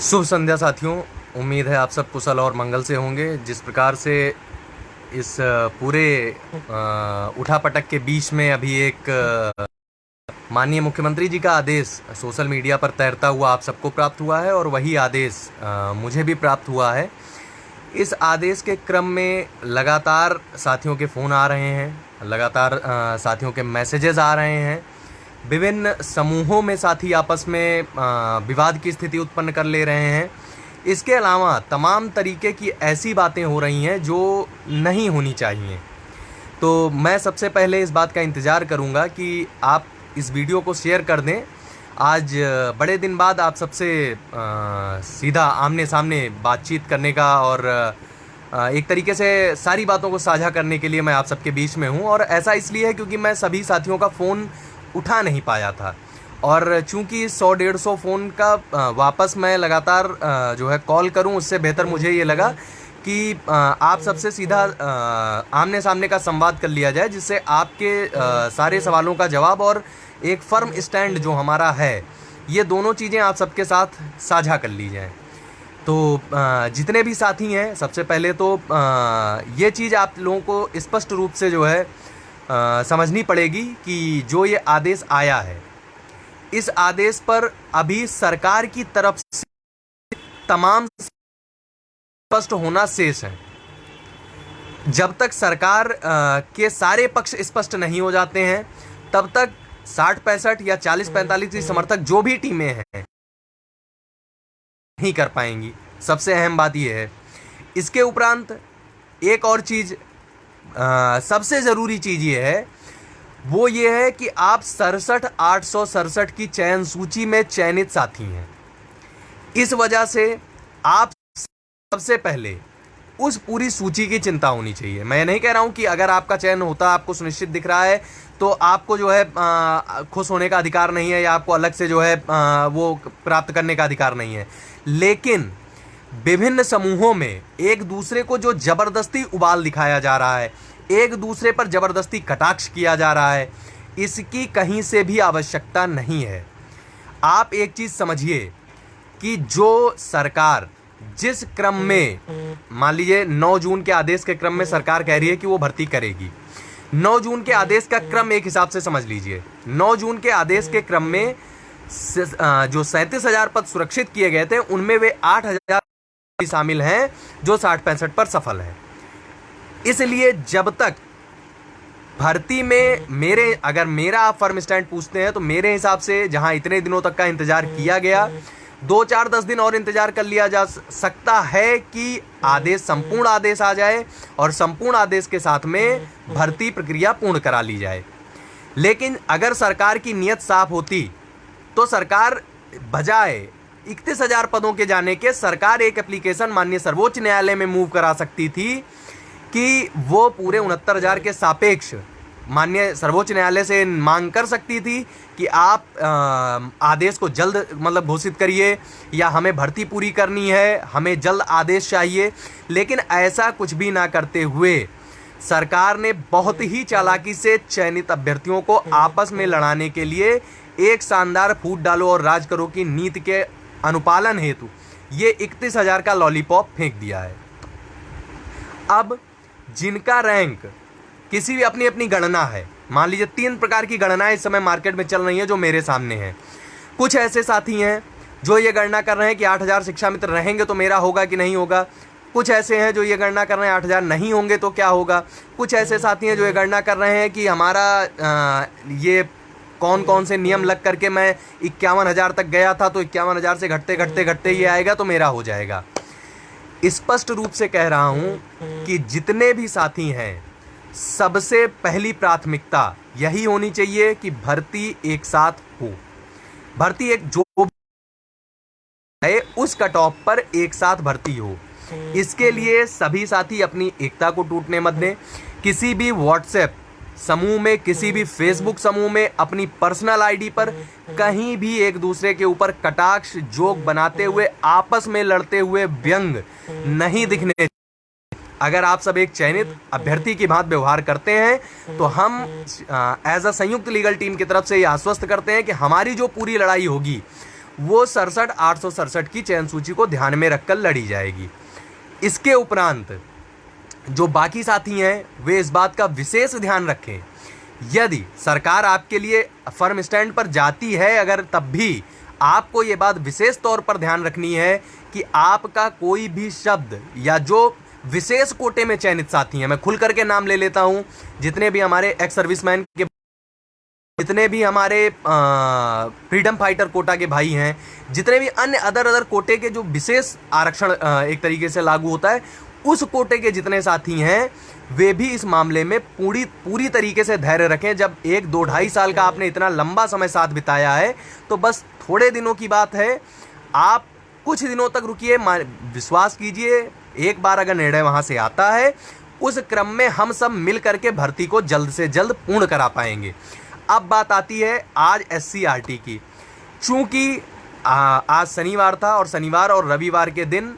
शुभ संध्या साथियों। उम्मीद है आप सब कुशल और मंगल से होंगे। जिस प्रकार से इस पूरे उठापटक के बीच में अभी एक माननीय मुख्यमंत्री जी का आदेश सोशल मीडिया पर तैरता हुआ आप सबको प्राप्त हुआ है और वही आदेश मुझे भी प्राप्त हुआ है। इस आदेश के क्रम में लगातार साथियों के फ़ोन आ रहे हैं, लगातार साथियों के मैसेजेस आ रहे हैं। विभिन्न समूहों में साथी आपस में विवाद की स्थिति उत्पन्न कर ले रहे हैं। इसके अलावा तमाम तरीके की ऐसी बातें हो रही हैं जो नहीं होनी चाहिए। तो मैं सबसे पहले इस बात का इंतज़ार करूंगा कि आप इस वीडियो को शेयर कर दें। आज बड़े दिन बाद आप सबसे सीधा आमने सामने बातचीत करने का और एक तरीके से सारी बातों को साझा करने के लिए मैं आप सबके बीच में हूं। और ऐसा इसलिए है क्योंकि मैं सभी साथियों का फ़ोन उठा नहीं पाया था और चूंकि 100-150 फ़ोन का वापस मैं लगातार जो है कॉल करूं, उससे बेहतर मुझे ये लगा कि आप सबसे सीधा आमने सामने का संवाद कर लिया जाए, जिससे आपके सारे सवालों का जवाब और एक फर्म स्टैंड जो हमारा है, ये दोनों चीज़ें आप सबके साथ साझा कर ली जाएं। तो जितने भी साथी हैं, सबसे पहले तो ये चीज़ आप लोगों को स्पष्ट रूप से जो है समझनी पड़ेगी कि जो ये आदेश आया है, इस आदेश पर अभी सरकार की तरफ से तमाम स्पष्ट होना शेष है। जब तक सरकार के सारे पक्ष स्पष्ट नहीं हो जाते हैं, तब तक 60-65 या 40-45 की समर्थक जो भी टीमें हैं नहीं कर पाएंगी। सबसे अहम बात यह है। इसके उपरांत एक और चीज़, सबसे ज़रूरी चीज़ ये है, वो ये है कि आप 67,867 की चयन सूची में चयनित साथी हैं। इस वजह से आप सबसे पहले उस पूरी सूची की चिंता होनी चाहिए। मैं नहीं कह रहा हूं कि अगर आपका चयन होता, आपको सुनिश्चित दिख रहा है, तो आपको जो है खुश होने का अधिकार नहीं है या आपको अलग से जो है वो प्राप्त करने का अधिकार नहीं है। लेकिन विभिन्न समूहों में एक दूसरे को जो जबरदस्ती उबाल दिखाया जा रहा है, एक दूसरे पर जबरदस्ती कटाक्ष किया जा रहा है, इसकी कहीं से भी आवश्यकता नहीं है। आप एक चीज़ समझिए कि जो सरकार जिस क्रम में, मान लीजिए 9 जून के आदेश के क्रम में सरकार कह रही है कि वो भर्ती करेगी। 9 जून के आदेश का क्रम एक हिसाब से समझ लीजिए। 9 जून के आदेश के क्रम में जो 37,000 पद सुरक्षित किए गए थे, उनमें वे 8,000 शामिल हैं जो 60-65 पर सफल है। इसलिए जब तक भर्ती में अगर मेरा आप फर्म स्टैंड पूछते हैं, तो मेरे हिसाब से जहां इतने दिनों तक का इंतजार किया गया, 2-4-10 दिन और इंतजार कर लिया जा सकता है कि आदेश, संपूर्ण आदेश आ जाए और संपूर्ण आदेश के साथ में भर्ती प्रक्रिया पूर्ण करा ली जाए। लेकिन अगर सरकार की नीयत साफ होती तो सरकार बजाय 31,000 पदों के जाने के, सरकार एक एप्लीकेशन माननीय सर्वोच्च न्यायालय में मूव करा सकती थी कि वो पूरे 69,000 के सापेक्ष माननीय सर्वोच्च न्यायालय से मांग कर सकती थी कि आप आदेश को जल्द मतलब घोषित करिए, या हमें भर्ती पूरी करनी है, हमें जल्द आदेश चाहिए। लेकिन ऐसा कुछ भी ना करते हुए सरकार ने बहुत ही चालाकी से चयनित अभ्यर्थियों को आपस में लड़ाने के लिए एक शानदार फूट डालो और राज करो की नीति के अनुपालन हेतु ये 31,000 का लॉलीपॉप फेंक दिया है। अब जिनका रैंक किसी भी अपनी अपनी गणना है, मान लीजिए 3 प्रकार की गणनाएं इस समय मार्केट में चल रही हैं जो मेरे सामने हैं। कुछ ऐसे साथी हैं जो ये गणना कर रहे हैं कि 8,000 शिक्षा मित्र रहेंगे तो मेरा होगा कि नहीं होगा। कुछ ऐसे हैं जो ये गणना कर रहे हैं 8,000 नहीं होंगे तो क्या होगा। कुछ ऐसे साथी हैं जो ये गणना कर रहे हैं कि हमारा ये कौन कौन से नियम लग करके मैं 51,000 तक गया था, तो 51,000 से घटते घटते घटते ये आएगा तो मेरा हो जाएगा। स्पष्ट रूप से कह रहा हूं कि जितने भी साथी हैं, सबसे पहली प्राथमिकता यही होनी चाहिए कि भर्ती एक साथ हो। भर्ती एक जो है उस कट ऑफ पर एक साथ भर्ती हो। इसके लिए सभी साथी अपनी एकता को टूटने मत दें। किसी भी व्हाट्सएप समूह में, किसी भी फेसबुक समूह में, अपनी पर्सनल आईडी पर कहीं भी एक दूसरे के ऊपर कटाक्ष, जोक बनाते हुए, आपस में लड़ते हुए व्यंग नहीं दिखने। अगर आप सब एक चयनित अभ्यर्थी की भांति व्यवहार करते हैं तो हम एज अ संयुक्त लीगल टीम की तरफ से ये आश्वस्त करते हैं कि हमारी जो पूरी लड़ाई होगी वो 67,867 की चयन सूची को ध्यान में रखकर लड़ी जाएगी। इसके उपरांत जो बाकी साथी हैं वे इस बात का विशेष ध्यान रखें, यदि सरकार आपके लिए फर्म स्टैंड पर जाती है अगर, तब भी आपको ये बात विशेष तौर पर ध्यान रखनी है कि आपका कोई भी शब्द या जो विशेष कोटे में चयनित साथी हैं, मैं खुल करके नाम ले लेता हूं, जितने भी हमारे एक्स सर्विसमैन के, जितने भी हमारे फ्रीडम फाइटर कोटा के भाई हैं, जितने भी अन्य अदर कोटे के जो विशेष आरक्षण एक तरीके से लागू होता है, उस कोटे के जितने साथी हैं वे भी इस मामले में पूरी तरीके से धैर्य रखें। जब 1-2-2.5 साल का आपने इतना लंबा समय साथ बिताया है तो बस थोड़े दिनों की बात है, आप कुछ दिनों तक रुकिए, विश्वास कीजिए, एक बार अगर निर्णय वहां से आता है उस क्रम में हम सब मिल करके भर्ती को जल्द से जल्द पूर्ण करा पाएंगे। अब बात आती है आज SCRT की। चूंकि आज शनिवार था और शनिवार और रविवार के दिन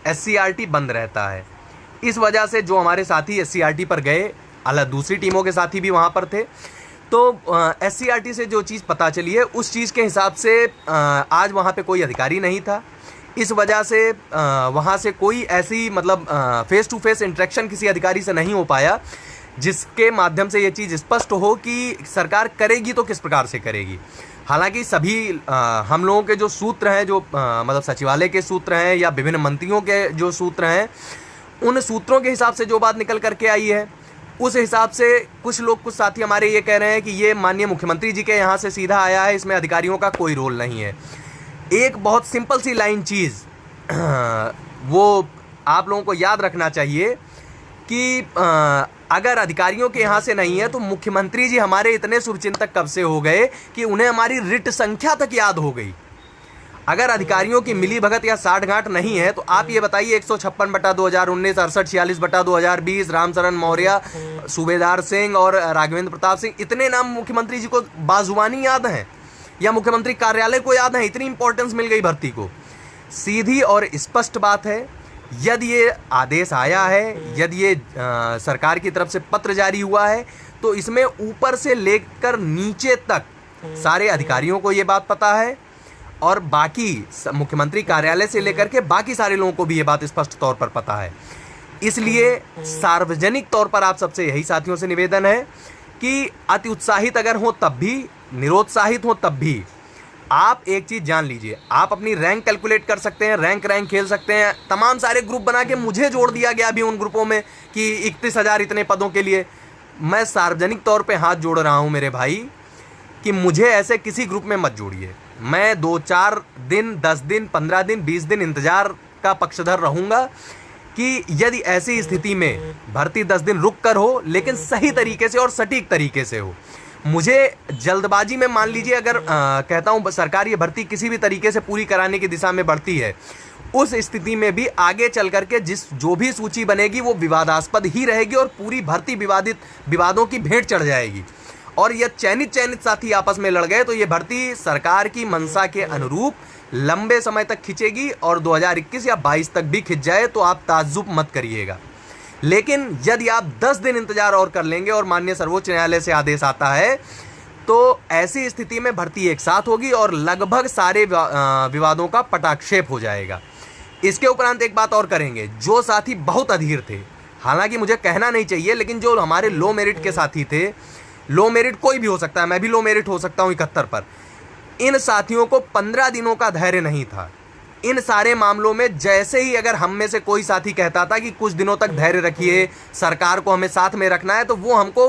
SCRT बंद रहता है, इस वजह से जो हमारे साथी SCRT पर गए, अलग दूसरी टीमों के साथी भी वहाँ पर थे, तो SCRT से जो चीज़ पता चली है उस चीज़ के हिसाब से आज वहाँ पे कोई अधिकारी नहीं था। इस वजह से वहाँ से कोई ऐसी मतलब फेस टू फेस इंटरेक्शन किसी अधिकारी से नहीं हो पाया जिसके माध्यम से ये चीज़ स्पष्ट हो कि सरकार करेगी तो किस प्रकार से करेगी। हालांकि सभी हम लोगों के जो सूत्र हैं, जो मतलब सचिवालय के सूत्र हैं या विभिन्न मंत्रियों के जो सूत्र हैं, उन सूत्रों के हिसाब से जो बात निकल करके आई है उस हिसाब से कुछ साथी हमारे ये कह रहे हैं कि ये माननीय मुख्यमंत्री जी के यहाँ से सीधा आया है, इसमें अधिकारियों का कोई रोल नहीं है। एक बहुत सिंपल सी लाइन चीज़ वो आप लोगों को याद रखना चाहिए कि अगर अधिकारियों के यहाँ से नहीं है तो मुख्यमंत्री जी हमारे इतने शुभचिंतक कब से हो गए कि उन्हें हमारी रिट संख्या तक याद हो गई। अगर अधिकारियों की मिली भगत या साठगांठ नहीं है तो आप ये बताइए 156/2019, 6846/2020, रामचरण मौर्य, सूबेदार सिंह और राघवेंद्र प्रताप सिंह, इतने नाम मुख्यमंत्री जी को बाजुबानी याद हैं या मुख्यमंत्री कार्यालय को याद है? इतनी इंपॉर्टेंस मिल गई भर्ती को। सीधी और स्पष्ट बात है, यदि ये आदेश आया है, यदि ये सरकार की तरफ से पत्र जारी हुआ है तो इसमें ऊपर से लेकर नीचे तक सारे अधिकारियों को ये बात पता है और बाकी मुख्यमंत्री कार्यालय से लेकर के बाकी सारे लोगों को भी ये बात स्पष्ट तौर पर पता है। इसलिए सार्वजनिक तौर पर आप सबसे यही साथियों से निवेदन है कि अति उत्साहित अगर हो तब भी, निरुत्साहित हो तब भी, आप एक चीज़ जान लीजिए, आप अपनी रैंक कैलकुलेट कर सकते हैं, रैंक खेल सकते हैं। तमाम सारे ग्रुप बना के मुझे जोड़ दिया गया भी उन ग्रुपों में कि 31,000 इतने पदों के लिए। मैं सार्वजनिक तौर पे हाथ जोड़ रहा हूं मेरे भाई कि मुझे ऐसे किसी ग्रुप में मत जोड़िए। मैं 2-4 दिन, 10 दिन, 15 दिन, 20 दिन इंतजार का पक्षधर रहूँगा कि यदि ऐसी स्थिति में भर्ती 10 दिन रुक कर हो लेकिन सही तरीके से और सटीक तरीके से हो। मुझे जल्दबाजी में मान लीजिए अगर कहता हूं सरकार ये भर्ती किसी भी तरीके से पूरी कराने की दिशा में बढ़ती है, उस स्थिति में भी आगे चल करके जो भी सूची बनेगी वो विवादास्पद ही रहेगी और पूरी भर्ती विवादों की भेंट चढ़ जाएगी। और यह चयनित साथी आपस में लड़ गए तो ये भर्ती सरकार की मंशा के अनुरूप लंबे समय तक खिंचेगी और 2021 या 22 तक भी खिंच जाए तो आप ताज्जुब मत करिएगा। लेकिन यदि आप 10 दिन इंतजार और कर लेंगे और माननीय सर्वोच्च न्यायालय से आदेश आता है तो ऐसी स्थिति में भर्ती एक साथ होगी और लगभग सारे विवादों का पटाक्षेप हो जाएगा। इसके उपरांत एक बात और करेंगे, जो साथी बहुत अधीर थे, हालांकि मुझे कहना नहीं चाहिए, लेकिन जो हमारे लो मेरिट के साथी थे, लो मेरिट कोई भी हो सकता है, मैं भी लो मेरिट हो सकता हूँ 71 पर, इन साथियों को 15 दिनों का धैर्य नहीं था। इन सारे मामलों में जैसे ही अगर हम में से कोई साथी कहता था कि कुछ दिनों तक धैर्य रखिए, सरकार को हमें साथ में रखना है, तो वो हमको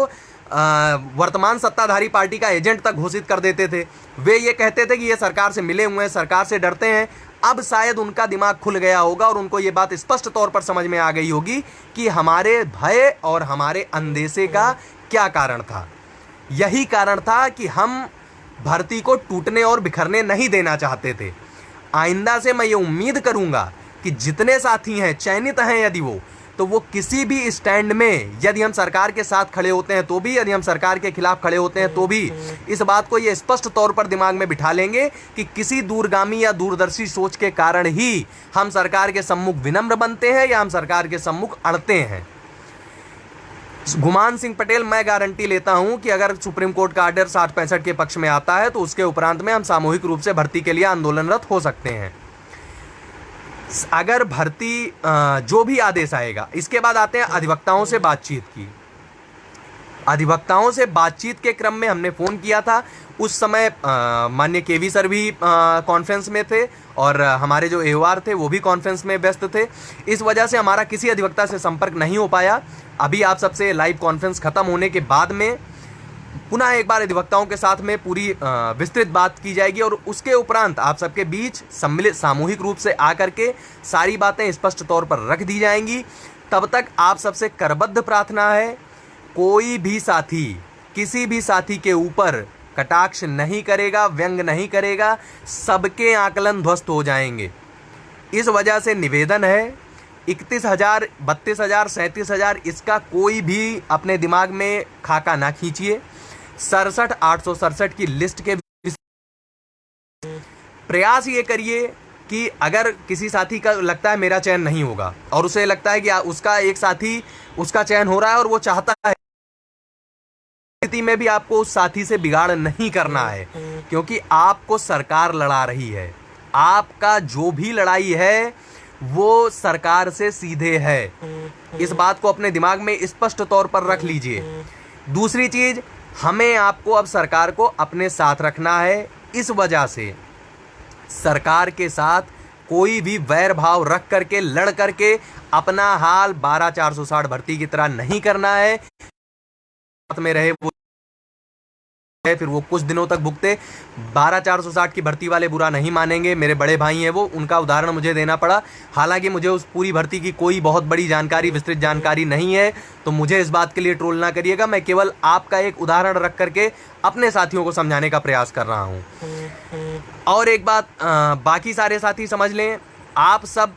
वर्तमान सत्ताधारी पार्टी का एजेंट तक घोषित कर देते थे। वे ये कहते थे कि ये सरकार से मिले हुए हैं, सरकार से डरते हैं। अब शायद उनका दिमाग खुल गया होगा और उनको ये बात स्पष्ट तौर पर समझ में आ गई होगी कि हमारे भय और हमारे अंदेशे का क्या कारण था। यही कारण था कि हम भर्ती को टूटने और बिखरने नहीं देना चाहते थे। आइंदा से मैं ये उम्मीद करूंगा कि जितने साथी हैं, चयनित हैं यदि वो किसी भी स्टैंड में, यदि हम सरकार के साथ खड़े होते हैं तो भी, यदि हम सरकार के खिलाफ खड़े होते हैं तो भी, इस बात को ये स्पष्ट तौर पर दिमाग में बिठा लेंगे कि किसी दूरगामी या दूरदर्शी सोच के कारण ही हम सरकार के सम्मुख विनम्र बनते हैं या हम सरकार के सम्मुख अड़ते हैं। गुमान सिंह पटेल, मैं गारंटी लेता हूं कि अगर सुप्रीम कोर्ट का आर्डर 60-65 के पक्ष में आता है तो उसके उपरांत में हम सामूहिक रूप से भर्ती के लिए आंदोलनरत हो सकते हैं। अगर भर्ती जो भी आदेश आएगा। इसके बाद आते हैं अधिवक्ताओं से बातचीत की। अधिवक्ताओं से बातचीत के क्रम में हमने फ़ोन किया था। उस समय माननीय केवी सर भी कॉन्फ्रेंस में थे और हमारे जो एओआर थे वो भी कॉन्फ्रेंस में व्यस्त थे। इस वजह से हमारा किसी अधिवक्ता से संपर्क नहीं हो पाया। अभी आप सबसे लाइव कॉन्फ्रेंस खत्म होने के बाद में पुनः एक बार अधिवक्ताओं के साथ में पूरी विस्तृत बात की जाएगी और उसके उपरांत आप सबके बीच सम्मिलित सामूहिक रूप से आकर के सारी बातें स्पष्ट तौर पर रख दी जाएंगी। तब तक आप सबसे करबद्ध प्रार्थना है, कोई भी साथी किसी भी साथी के ऊपर कटाक्ष नहीं करेगा, व्यंग नहीं करेगा, सबके आकलन ध्वस्त हो जाएंगे। इस वजह से निवेदन है, 31,000, 32,000, 37,000 इसका कोई भी अपने दिमाग में खाका ना खींचिए। 67,867 की लिस्ट के प्रयास ये करिए कि अगर किसी साथी का लगता है मेरा चयन नहीं होगा और उसे लगता है कि उसका एक साथी उसका चयन हो रहा है और वो चाहता है, स्थिति में भी आपको उस साथी से बिगाड़ नहीं करना है, क्योंकि आपको सरकार लड़ा रही है। आपका जो भी लड़ाई है वो सरकार से सीधे है। इस बात को अपने दिमाग में स्पष्ट तौर पर रख लीजिए। दूसरी चीज, हमें आपको अब सरकार को अपने साथ रखना है। इस वजह से सरकार के साथ कोई भी वैर भाव रख करके लड़ करके अपना हाल 12,460 भर्ती की तरह नहीं करना है। साथ में रहे वो फिर वो कुछ दिनों तक भुगते। 12,460 की भर्ती वाले बुरा नहीं मानेंगे, मेरे बड़े भाई हैं वो, उनका उदाहरण मुझे देना पड़ा। हालांकि मुझे उस पूरी भर्ती की कोई बहुत बड़ी जानकारी, विस्तृत जानकारी नहीं है, तो मुझे इस बात के लिए ट्रोल ना करिएगा। मैं केवल आपका एक उदाहरण रख करके अपने साथियों को समझाने का प्रयास कर रहा हूँ। और एक बात बाकी सारे साथी समझ लें, आप सब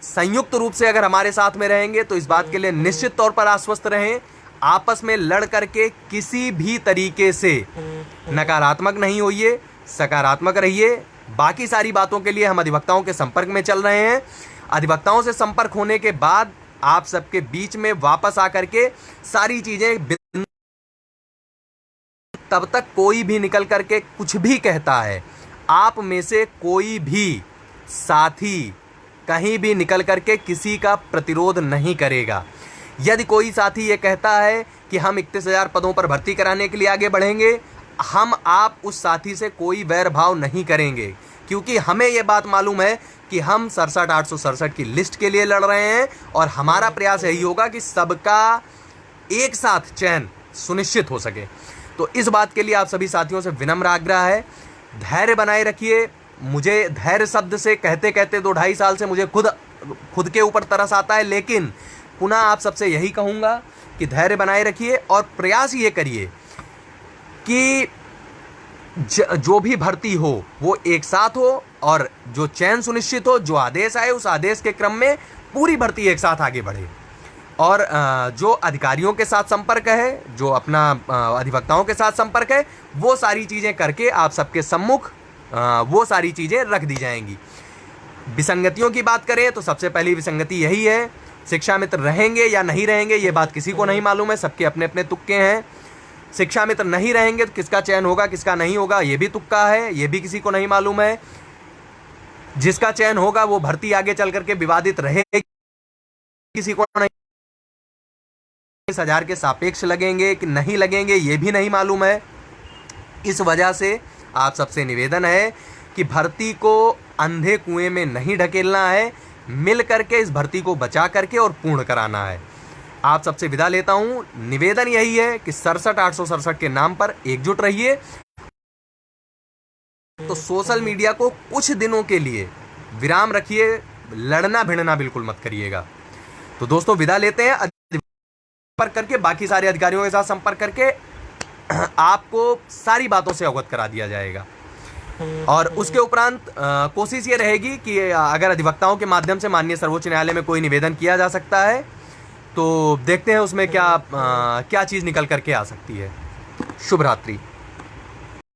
संयुक्त रूप से अगर हमारे साथ में रहेंगे तो इस बात के लिए निश्चित तौर पर आश्वस्त रहें, आपस में लड़ करके किसी भी तरीके से नकारात्मक नहीं होइए, सकारात्मक रहिए। बाकी सारी बातों के लिए हम अधिवक्ताओं के संपर्क में चल रहे हैं। अधिवक्ताओं से संपर्क होने के बाद आप सबके बीच में वापस आकर के सारी चीजें, तब तक कोई भी निकल करके कुछ भी कहता है, आप में से कोई भी साथी कहीं भी निकल करके किसी का प्रतिरोध नहीं करेगा। यदि कोई साथी ये कहता है कि हम 31,000 पदों पर भर्ती कराने के लिए आगे बढ़ेंगे, हम आप उस साथी से कोई वैर भाव नहीं करेंगे, क्योंकि हमें ये बात मालूम है कि हम 67,867 की लिस्ट के लिए लड़ रहे हैं और हमारा प्रयास यही होगा कि सबका एक साथ चयन सुनिश्चित हो सके। तो इस बात के लिए आप सभी साथियों से विनम्र आग्रह है, धैर्य बनाए रखिए। मुझे धैर्य शब्द से कहते कहते 2-2.5 साल से मुझे खुद के ऊपर तरस आता है, लेकिन पुनः आप सबसे यही कहूँगा कि धैर्य बनाए रखिए और प्रयास ये करिए कि जो भी भर्ती हो वो एक साथ हो और जो चयन सुनिश्चित हो, जो आदेश आए उस आदेश के क्रम में पूरी भर्ती एक साथ आगे बढ़े। और जो अधिकारियों के साथ संपर्क है, जो अपना अधिवक्ताओं के साथ संपर्क है, वो सारी चीज़ें करके आप सबके सम्मुख वो सारी चीज़ें रख दी जाएंगी। विसंगतियों की बात करें तो सबसे पहली विसंगति यही है, शिक्षा मित्र रहेंगे या नहीं रहेंगे ये बात किसी को नहीं मालूम है, सबके अपने अपने तुक्के हैं। शिक्षा मित्र नहीं रहेंगे तो किसका चयन होगा किसका नहीं होगा ये भी तुक्का है, ये भी किसी को नहीं मालूम है। जिसका चयन होगा वो भर्ती आगे चल करके विवादित रहेगी, किसी को नहीं। 30,000 के सापेक्ष लगेंगे कि नहीं लगेंगे ये भी नहीं मालूम है। इस वजह से आप सबसे निवेदन है कि भर्ती को अंधे कुएं में नहीं ढकेलना है, मिल करके इस भर्ती को बचा करके और पूर्ण कराना है। आप सबसे विदा लेता हूं। निवेदन यही है कि 67,867 के नाम पर एकजुट रहिए। तो सोशल मीडिया को कुछ दिनों के लिए विराम रखिए, लड़ना भिड़ना बिल्कुल मत करिएगा। तो दोस्तों विदा लेते हैं। संपर्क करके बाकी सारे अधिकारियों के साथ संपर्क करके आपको सारी बातों से अवगत करा दिया जाएगा। और उसके उपरांत कोशिश ये रहेगी कि अगर अधिवक्ताओं के माध्यम से माननीय सर्वोच्च न्यायालय में कोई निवेदन किया जा सकता है तो देखते हैं उसमें क्या चीज़ निकल करके आ सकती है। शुभ रात्रि।